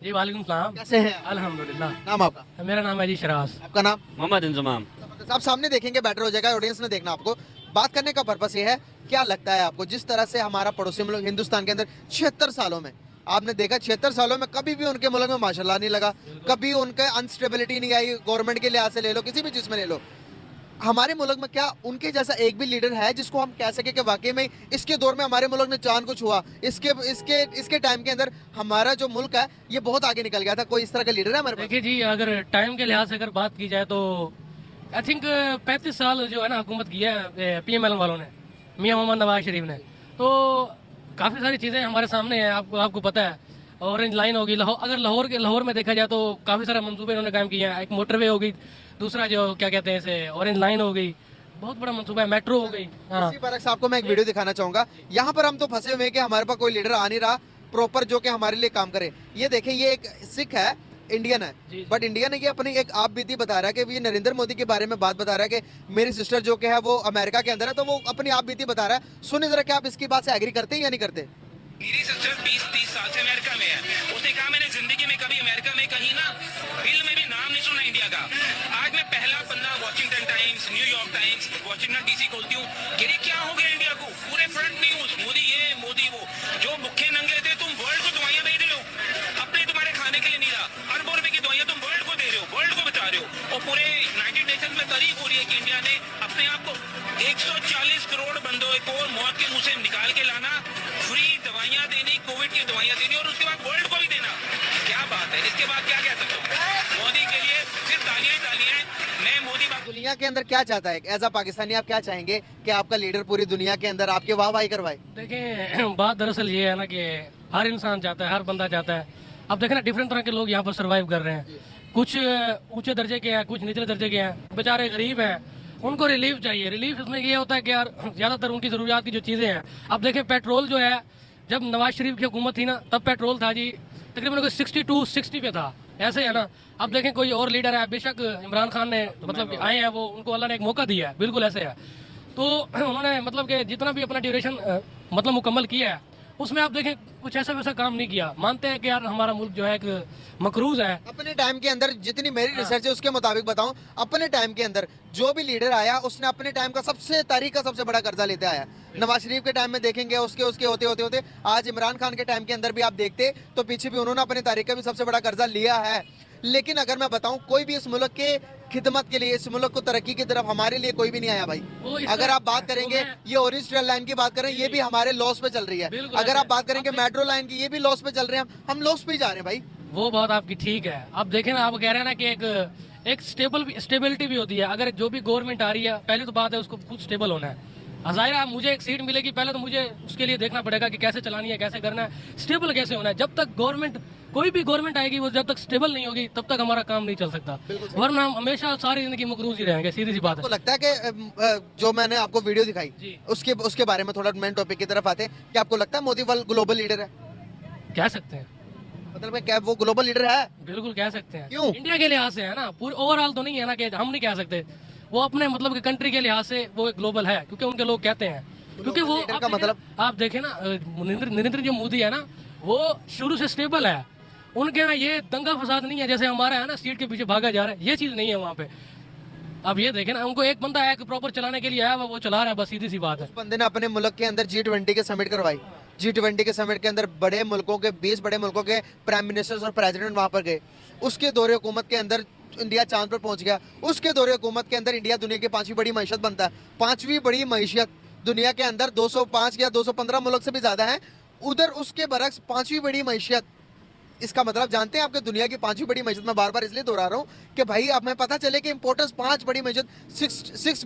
जी वालेकुम सलाम। कैसे हैं आप? अल्हम्दुलिल्लाह। नाम आपका? मेरा नाम है जी शरास। आपका नाम? मोहम्मद इंजमाम। आप सामने देखेंगे, बेटर हो जाएगा, ऑडियंस ने देखना आपको। बात करने का पर्पस ये है, क्या लगता है आपको जिस तरह से हमारा पड़ोसी मुल्क हिंदुस्तान के अंदर 76 सालों में आपने देखा, 76 सालों में कभी भी उनके मुल्क में माशाल्लाह नहीं लगा, कभी उनके अनस्टेबिलिटी नहीं आई, गवर्नमेंट के लिहाज से ले लो, किसी भी चीज में ले लो। हमारे मुल्क में क्या उनके जैसा एक भी लीडर है जिसको हम कह सके कि वाकई में इसके दौर में हमारे मुल्क ने चांद को छुआ, इसके इसके इसके टाइम के अंदर हमारा जो मुल्क है ये बहुत आगे निकल गया था? कोई इस तरह का लीडर है हमारे पास? देखिए जी, अगर टाइम के लिहाज से अगर बात की जाए तो आई थिंक 35 साल जो है ना हुकूमत की है PMLN वालों ने, मियां मोहम्मद नवाज शरीफ ने। तो काफ़ी सारी चीज़ें हमारे सामने हैं, आपको पता है। ऑरेंज लाइन होगी अगर लाहौर में देखा जाए तो काफ़ी सारे मंसूबे इन्होंने काम किए हैं। एक मोटरवे हो गई, दूसरा जो क्या कहते हैं इसे ऑरेंज लाइन हो गई, बहुत बड़ा मंसूबा है, मेट्रो हो गई। हाँ इसी पर आपको मैं एक वीडियो दिखाना चाहूंगा। यहाँ पर हम तो फंसे हुए हैं कि हमारे पास कोई लीडर आ नहीं रहा प्रॉपर जो कि हमारे लिए काम करे। ये देखें, ये एक सिख है, इंडियन है, बट इंडियन है, ये अपनी एक आप बीती बता रहा है कि ये नरेंद्र मोदी के बारे में बात बता रहा है कि मेरी सिस्टर जो कि है वो अमेरिका के अंदर है, तो वो अपनी आप बीती बता रहा है। सुनिए जरा, क्या आप इसकी बात से एग्री करते हैं या नहीं करते? मेरी सिस्टर 20-30 साल से अमेरिका में है। उसने कहा मैंने जिंदगी में कभी अमेरिका में कहीं ना बिल में भी नाम नहीं सुना इंडिया का। आज मैं पहला पन्ना Washington Times, New York Times, Washington DC खोलती हूँ कि ये क्या हो गया इंडिया को। पूरे फ्रंट न्यूज, मोदी ये मोदी वो। जो भूखे नंगे थे तुम वर्ल्ड को दवाइयां दे रहे हो, अपने तुम्हारे खाने के लिए नहीं रहा। अरबों रुपए की दवाइयां तुम वर्ल्ड को दे रहे हो, वर्ल्ड को बचा रहे हो। और पूरे यूनाइटेड नेशन में तारीफ हो रही है कि इंडिया ने अपने आप को 140 करोड़ बंदों को मौत के मुंह से निकाल के लाना, फ्री दवाइयां देनी, कोविड की दवाइयां देनी और उसके बाद वर्ल्ड को भी देना। क्या बात है, इसके बाद क्या कह सकते हो? मोदी के लिए सिर्फ तालियां ही तालियां हैं। मैं मोदी बात दुनिया के अंदर क्या चाहता है एज अ पाकिस्तानी? आप क्या चाहेंगे कि आपका लीडर पूरी दुनिया के अंदर आपके वाह वाही करवाए? देखें, बात दरअसल ये है ना कि हर इंसान चाहता है, हर बंदा चाहता है। अब देखें ना, डिफरेंट तरह के लोग यहाँ पर सर्वाइव कर रहे हैं। कुछ ऊंचे दर्जे के हैं, कुछ निचले दर्जे के हैं, बेचारे गरीब हैं, उनको रिलीफ चाहिए। रिलीफ इसमें ये होता है कि यार ज़्यादातर उनकी ज़रूरियात की जो चीज़ें हैं, अब देखें पेट्रोल जो है, जब नवाज शरीफ की हुकूमत थी ना तब पेट्रोल था जी तकरीबन कोई 62-60 पे था, ऐसे है ना। अब देखें कोई और लीडर है, बेशक इमरान खान ने मतलब आए हैं, वो उनको अल्लाह ने एक मौका दिया है, बिल्कुल ऐसे है। तो उन्होंने मतलब कि जितना भी अपना ड्यूरेशन मतलब मुकम्मल किया है, उसमें आप देखें कुछ ऐसा वैसा काम नहीं किया। मानते हैं कि यार हमारा मुल्क जो है एक मकरूज है। अपने टाइम के अंदर जितनी मेरी रिसर्च है उसके मुताबिक बताऊं, अपने टाइम के अंदर जो भी लीडर आया उसने अपने टाइम का तारीख का सबसे बड़ा कर्जा लेते आया। नवाज शरीफ के टाइम में देखेंगे, उसके उसके होते होते होते आज इमरान खान के टाइम के अंदर भी आप देखते तो पीछे भी उन्होंने अपने तारीख का भी सबसे बड़ा कर्जा लिया है। लेकिन अगर मैं बताऊं, कोई भी इस मुल्क के खिदमत के लिए, इस मुल्क को तरक्की की तरफ हमारे लिए कोई भी नहीं आया भाई। अगर आप बात करेंगे ये ऑरेंज ट्रेल लाइन की बात करें, ये भी हमारे लॉस पे चल रही है। अगर आप बात करेंगे मेट्रो लाइन की, ये भी लॉस पे चल रहे हैं, हम लॉस पे ही जा रहे हैं भाई। वो बात आपकी ठीक है। अब देखें ना, आप कह रहे हैं ना कि एक स्टेबिलिटी भी होती है। अगर जो भी गवर्नमेंट आ रही है, पहले तो बात है उसको खुद स्टेबल होना है। ज़ाहिर मुझे एक सीट मिलेगी, पहले तो मुझे उसके लिए देखना पड़ेगा कि कैसे चलानी है, कैसे करना है, स्टेबल कैसे होना है। जब तक कोई भी गवर्नमेंट आएगी, वो जब तक स्टेबल नहीं होगी तब तक हमारा काम नहीं चल सकता, वरना हम हमेशा सारी जिंदगी मकरूज ही रहेंगे। सीधी सी बात है। आपको लगता है कि जो मैंने आपको वीडियो दिखाई उसके बारे में थोड़ा मेन टॉपिक की तरफ आते हैं, क्या आपको लगता है मोदी ग्लोबल लीडर है? कह सकते हैं, मतलब क्या वो ग्लोबल लीडर है? बिल्कुल कह सकते हैं। क्यों? इंडिया के लिहाज से है ना, पूरे ओवरऑल तो नहीं है ना कि हम नहीं कह सकते। वो अपने मतलब कि कंट्री के लिहाज से वो ग्लोबल है, क्योंकि उनके लोग कहते हैं। क्योंकि वो आप देखें ना, नरेंद्र जो मोदी है ना, वो शुरू से स्टेबल है। उनके यहाँ ये दंगा फसाद नहीं है जैसे हमारा है ना, सीट के पीछे भागा जा रहा है, ये चीज नहीं है वहाँ पे। अब ये देखें ना, उनको एक बंदा है प्रॉपर चलाने के लिए आया, वो चला रहा है, बस सीधी सी बात है। उस बंदे ने अपने मुल्क के अंदर G20 के समिट करवाई। G20 के समिट के अंदर बड़े मुल्कों के 20 बड़े मुल्कों के प्राइम मिनिस्टर्स और प्रेसिडेंट वहां पर गए। उसके दौरे हुकूमत के अंदर इंडिया चांद पर पहुंच गया। उसके दौरे हुकूमत के अंदर इंडिया दुनिया की 5वीं बड़ी मईशत बनता है। 5वीं बड़ी मईशत दुनिया के अंदर 205 या 215 मुल्क से भी ज्यादा है। उधर उसके बरक्स 5वीं बड़ी मईशत। इसका मतलब जानते हैं आपके दुनिया की 5वीं बड़ी मस्जिद में बार बार इसलिए दोहरा रहा हूँ कि भाई अब मैं पता चले कि इंपोर्टेंस 5 बड़ी मस्जिद 600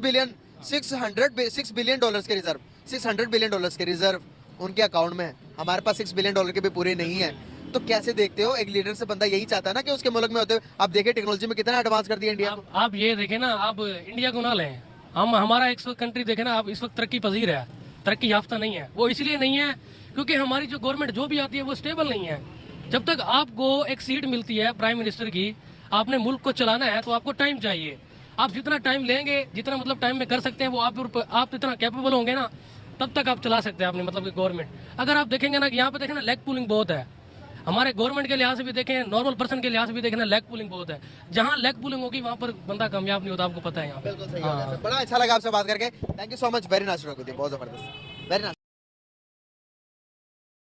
बिलियन डॉलर्स के रिजर्व, 600 बिलियन डॉलर्स के रिजर्व उनके अकाउंट में है। हमारे पास 6 बिलियन डॉलर के भी पूरे नहीं है। तो कैसे देखते हो, एक लीडर से बंदा यही चाहता है ना कि उसके मुल्क में होते हुए आप देखिए टेक्नोलॉजी में कितना एडवांस कर दिया इंडिया को। आप ये देखें ना, आप इंडिया को ना लें, हमारा एक कंट्री देखें ना, आप इस वक्त तरक्की पजीर है, तरक्की याफ्ता नहीं है। वो इसलिए नहीं है क्योंकि हमारी जो गवर्नमेंट जो भी आती है वो स्टेबल नहीं है। जब तक आपको एक सीट मिलती है प्राइम मिनिस्टर की, आपने मुल्क को चलाना है तो आपको टाइम चाहिए। आप जितना टाइम लेंगे, जितना मतलब टाइम में कर सकते हैं, वो आप इतना कैपेबल होंगे ना, तब तक आप चला सकते हैं अपने मतलब गवर्नमेंट। अगर आप देखेंगे ना कि यहाँ पे देखें ना, लेग पुलिंग बहुत है। हमारे गवर्नमेंट के लिहाज से भी देखें, नॉर्मल पर्सन के लिहाज से भी देखें ना, लेग पुलिंग बहुत है। जहाँ लेग पुलिंग होगी वहाँ पर बंदा कामयाब नहीं होता, आपको पता है यहाँ पे। बिल्कुल सही हो गया सर। बड़ा अच्छा लगा आपसे बात करके। Thank you so much, very nice to talk with you, बहुत जबरदस्त, वेरी नाइस।